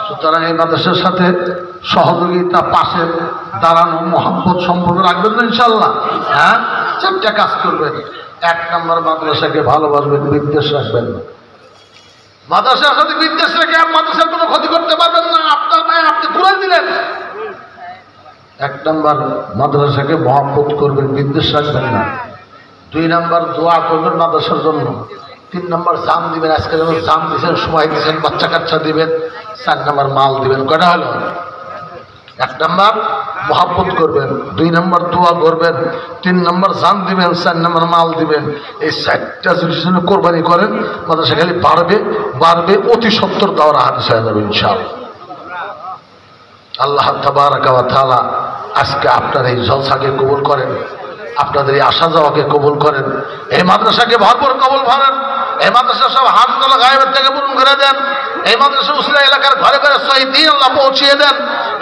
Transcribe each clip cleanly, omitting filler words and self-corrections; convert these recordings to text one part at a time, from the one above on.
সুতরাং এই মাদ্রাসার সাথে সহযোগিতা, পাশে দাঁড়ানো, মহব্বত সম্পর্ক রাখবেন তো ইনশাল্লাহ। হ্যাঁ, চারটা কাজ করবেন। 1 নম্বর, মাদ্রাসাকে ভালোবাসবেন, বিদ্বেষ রাখবেন না। মাদ্রাসার সাথে বিদ্বেষ রেখে আর মাদ্রাসার কোনো ক্ষতি করতে পারবেন না। আপনার মায়ে আপনি পুরাই দিলেন। 1 নম্বর, মাদ্রাসাকে মহব্বত করবেন, বিদ্বেষ রাখবেন না। 2 নম্বর, দোয়া করবেন মাদ্রাসার জন্য। 3 নম্বর, জান দিবেন। আজকে যেমন জান দিচ্ছেন, সময় দিচ্ছেন, বাচ্চা কাচ্চা দিবেন। 4 নম্বর, মাল দিবেন। কয়টা হলো? 1 নম্বর মহব্বত করবেন, 2 নম্বর দোয়া করবেন, 3 নম্বর জান দিবেন, 4 নম্বর মাল দিবেন। এই 4টা যদি কোরবানি করেন, মাদ্রাসা খালি বাড়বে বাড়বে, অতি সত্তর দাওরা হাদিস হয়ে যাবে ইনশাআল্লাহ। আল্লাহ তাবারাকা ওয়া তাআলা আজকে আপনার এই জলসাকে কবুল করেন, আপনাদের এই আসা যাওয়াকে কবুল করেন, এই মাদ্রাসাকে ভরপুর কবুল করেন। এই মাদ্রাসা সব হাততলা গায়েবের থেকে পূরণ করে দেন। এই মাদ্রাসা উসিলায় এলাকার ঘরে ঘরে সহি দ্বীন আল্লাহ পৌঁছিয়ে দেন।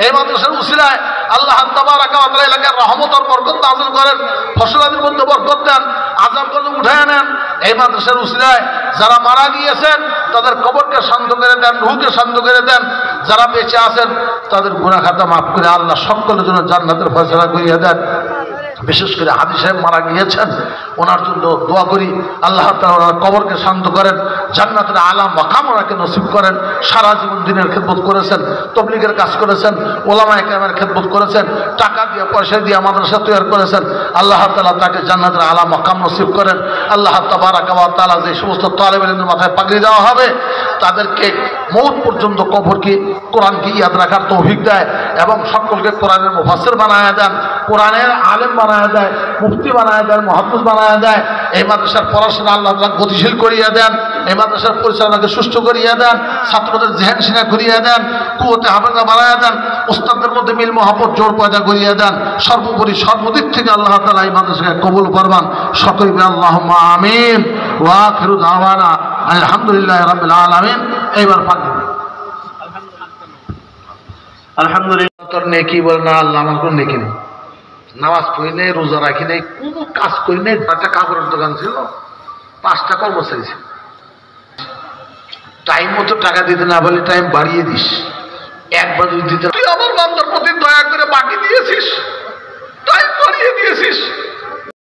এই মাদ্রাসার উসিলায় আল্লাহ তাবারাকা ওয়া তাআলা এলাকার রহমত আর বরকত নাযিল করেন, ফসলাদির মধ্যে বরকত দেন, আযাব করে উঠায় নেন। এই মাদ্রাসার উসিলায় যারা মারা গিয়েছেন তাদের কবরকে শান্ত করে দেন, রূহকে শান্ত করে দেন। যারা বেঁচে আছেন তাদের গুনাহ খাতা মাফ করে আল্লাহ সকলের জন্য জান্নাতের ফয়সালা করিয়ে দেন। বিশেষ করে হাজী সাহেব মারা গিয়েছেন, ওনার জন্য দোয়া করি আল্লাহ তাআলা কবরকে শান্ত করেন, জান্নাতের আলা মাকাম ওনাকে নসিব করেন। সারা জীবন দিনের খেদমত করেছেন, তবলিগের কাজ করেছেন, ওলামায়ে কেরামের খেদমত করেছেন, টাকা দিয়ে পয়সা দিয়ে মাদ্রাসা তৈরি করেছেন। আল্লাহ তাআলা তাকে জান্নাতের আলা মাকাম নসিব করেন। আল্লাহ তাবারাকা ওয়া তাআলা যে সমস্ত তালেবের মাথায় পাগড়ি দেওয়া হবে তাদেরকে মৌত পর্যন্ত কবরকে, কোরআনকে ইয়াদ রাখার তৌফিক দেয় এবং সকলকে কোরআনের মুফাসসির বানায় দেন, কোরআনের আলেম বানায় দেয়, মুফতি বানায় দেন, মুহাদ্দিস বানায় দেয়। এই মাদ্রাসার পড়াশোনা আল্লাহ তাআলা গতিশীল করিয়ে দেন, এই মাদ্রাসার পরিচালনাকে সুষ্ঠু করিয়ে দেন, ছাত্রদের জেহেন সিনা করিয়ে দেন, কুওয়াতে হাফেজা বানায় দেন, উস্তাদদের মধ্যে মিল মহব্বত জোর পয়দা করিয়ে দেন। সর্বোপরি সর্বদিক থেকে আল্লাহ তাআলা এই মাদ্রাসাকে কবুল করবেন। সকলে বলেন আল্লাহুম্মা আমিন। ওয়া আখিরু দাওয়ানা আলহামদুলিল্লাহি রাব্বিল আলামিন। এইবার পাকি আলহামদুলিল্লাহ। তোর নেকি বল না, আল্লাহ আমার কোন নেকি নেই, নামাজ পড়ি নেই, রোজা রাখি নেই, কোনো কাজ করি নেই। একটা কাপড়ের দোকান ছিল, 5টা কর্মচারী ছিল। টাইম মতো টাকা দিতে না বলে টাইম বাড়িয়ে দিস। একবার যদি দিতে, তুই আমার বান্দার প্রতি দয়া করে বাকি দিয়েছিস, টাইম বাড়িয়ে দিয়েছিস।